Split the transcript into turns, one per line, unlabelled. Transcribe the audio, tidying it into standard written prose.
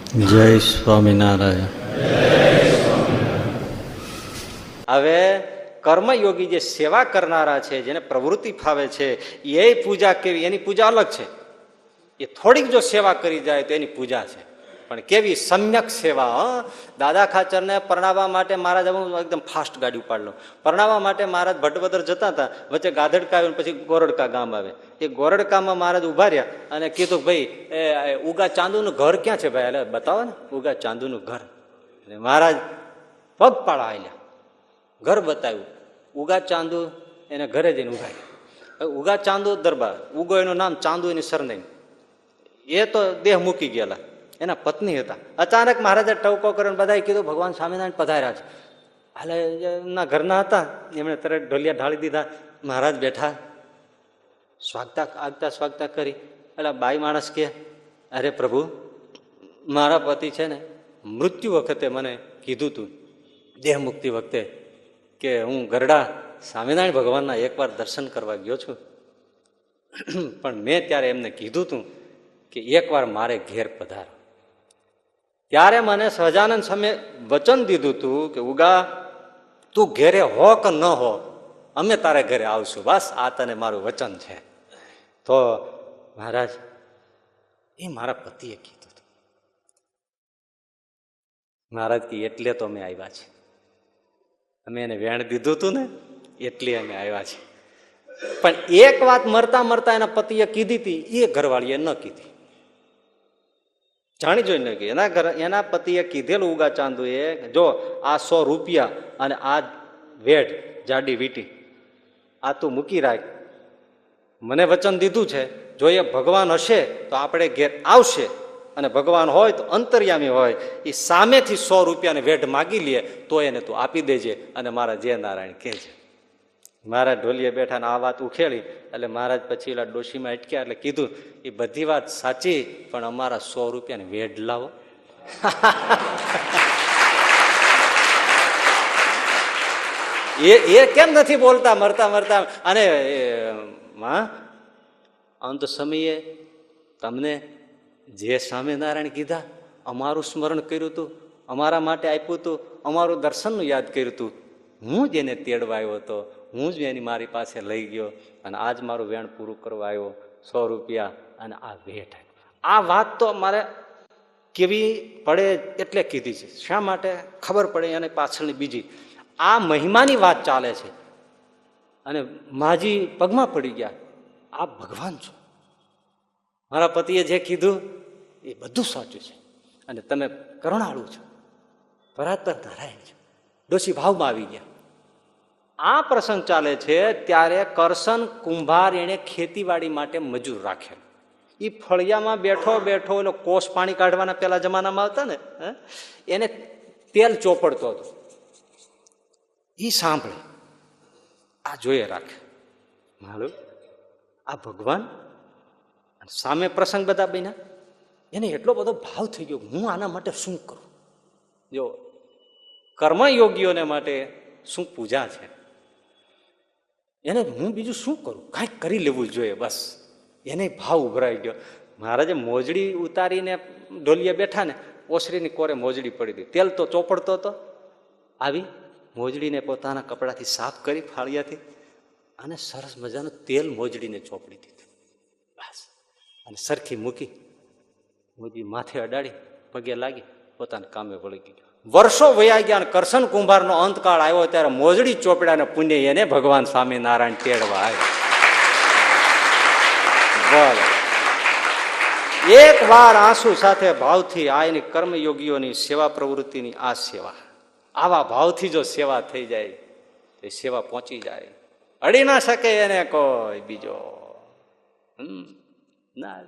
જય સ્વામિનારાયણ.
હવે કર્મયોગી જે સેવા કરનારા છે, જેને પ્રવૃત્તિ ફાવે છે, એ પૂજા કેવી, એની પૂજા અલગ છે. એ થોડીક જો સેવા કરી જાય તો એની પૂજા છે, પણ કેવી સમ્યક સેવા. દાદા ખાચરને પરણાવવા માટે મહારાજ, હું એકદમ ફાસ્ટ ગાડી ઉપાડ લઉં, પરણાવવા માટે મહારાજ ભટવદર જતા હતા, વચ્ચે ગાધડકા આવ્યું, પછી ગોરડકા ગામ આવે. એ ગોરડકામાં મહારાજ ઉભા રહ્યા અને કીધું, ભાઈ એ ઉગા ચાંદુનું ઘર ક્યાં છે ભાઈ, એટલે બતાવો ને ઉગા ચાંદુનું ઘર. મહારાજ પગપાળા આવેલા, ઘર બતાવ્યું. ઉગા ચાંદુ એને ઘરે જઈને ઉભા રહ્યા. ઉગા ચાંદુ દરબાર, ઉગો એનું નામ, ચાંદુ એની સરનેમ. એ તો દેહ મૂકી ગયેલા, એના પત્ની હતા. અચાનક મહારાજે ટવકો કર્યો, બધાએ કીધું ભગવાન સ્વામિનારાયણ પધાર્યા છે. હાલે એમના ઘરના હતા, એમણે તરત ઢોલિયા ઢાળી દીધા. મહારાજ બેઠા, સ્વાગતા આગતા સ્વાગતા કરી. એટલે બાઈ માણસ કે, અરે પ્રભુ, મારા પતિ છે ને મૃત્યુ વખતે મને કીધું તું, દેહ મુક્તિ વખતે, કે હું ગરડા સ્વામિનારાયણ ભગવાનના એકવાર દર્શન કરવા ગયો છું, પણ મેં ત્યારે એમને કીધું તું કે એકવાર મારે ઘેર પધારો. ત્યારે મને સહજાનંદ સામે વચન દીધું તું કે ઉગા તું ઘેરે હો કે ન હો, અમે તારે ઘરે આવશું, બસ આ તને મારું વચન છે. તો મહારાજ, એ મારા પતિએ કીધું હતું. મહારાજ કે એટલે તો અમે આવ્યા છે, અમે એને વેણ દીધું હતું ને એટલે અમે આવ્યા છે. પણ એક વાત મરતા મરતા એના પતિએ કીધી હતી, એ ઘરવાળીએ ન કીધી. જાણી જોઈને કે એના પતિએ કીધેલું ઉગા ચાંદુ એ, જો આ 100 રૂપિયા અને આ વેઢ જાડી વીટી આ તું મૂકી રાખ, મને વચન દીધું છે, જો એ ભગવાન હશે તો આપણે ઘેર આવશે, અને ભગવાન હોય તો અંતર્યામી હોય, એ સામેથી 100 રૂપિયાની વેઢ માગી લે તો એને તું આપી દેજે, અને મારા જય નારાયણ કહેજે. મહારાજ ઢોલીએ બેઠા ને આ વાત ઉખેડી. એટલે મહારાજ પછી એલા ડોશીમાં અટક્યા, એટલે કીધું, એ બધી વાત સાચી, પણ અમારા 100 રૂપિયાની વેઢ લાવો. એ કેમ નથી બોલતા મરતા મરતા? અને અંત સમયે તમને જે સ્વામિનારાયણ કીધા, અમારું સ્મરણ કર્યું હતું, અમારા માટે આપ્યું હતું, અમારું દર્શનનું યાદ કર્યું હતું, હું જ એને તેડવા આવ્યો હતો, હું જ એની મારી પાસે લઈ ગયો, અને આજ મારું વેણ પૂરું કરવા આવ્યો. 100 રૂપિયા અને આ ભેટ. આ વાત તો મારે કેવી પડે એટલે કીધી છે. શા માટે ખબર પડે એને પાછળની બીજી આ મહિમાની વાત ચાલે છે. અને માજી પગમાં પડી ગયા, આપ ભગવાન છો, મારા પતિએ જે કીધું એ બધું સાચું છે, અને તમે કરુણાળુ છો, પરાત્પર નારાયણ છો. ડોશી ભાવમાં આવી ગયા. આ પ્રસંગ ચાલે છે ત્યારે કરશન કુંભાર એને ખેતીવાડી માટે મજૂર રાખેલો. એ ફળિયામાં બેઠો બેઠો એનો કોષ પાણી કાઢવાના પેલા જમાનામાં આવતા ને, એને તેલ ચોપડતો હતો. એ સાંભળે, આ જોઈએ રાખે, મારું આ ભગવાન સામે પ્રસંગ બધા બન્યા. એને એટલો બધો ભાવ થઈ ગયો, હું આના માટે શું કરું? જો કર્મયોગીઓને માટે શું પૂજા છે, એને હું બીજું શું કરું, કાંઈક કરી લેવું જોઈએ, બસ એને ભાવ ઉભરાઈ ગયો. મહારાજે મોજડી ઉતારીને ઢોલીએ બેઠા ને, ઓસરીની કોરે મોજડી પડી હતી, તેલ તો ચોપડતો હતો. આવી મોજડીને પોતાના કપડાથી સાફ કરી ફાળિયાથી, અને સરસ મજાનું તેલ મોજડીને ચોપડી દીધું, બસ. અને સરખી મૂકી, મોજી માથે અડાડી, પગે લાગી, પોતાના કામે વળી ગઈ. વર્ષો વયા ગયા, અને કરશન કુંભારનો અંતકાળ આવ્યો ત્યારે મોજડી ચોપડાને પુણ્ય એને ભગવાન સ્વામિનારાયણ તેડવા આવ્યા. બોલો, એક વાર આંસુ સાથે ભાવથી આ એની કર્મયોગીઓની સેવા પ્રવૃત્તિની આ સેવા, આવા ભાવથી જો સેવા થઈ જાય તો સેવા પહોંચી જાય, અડી ના શકે એને કોઈ બીજો ના.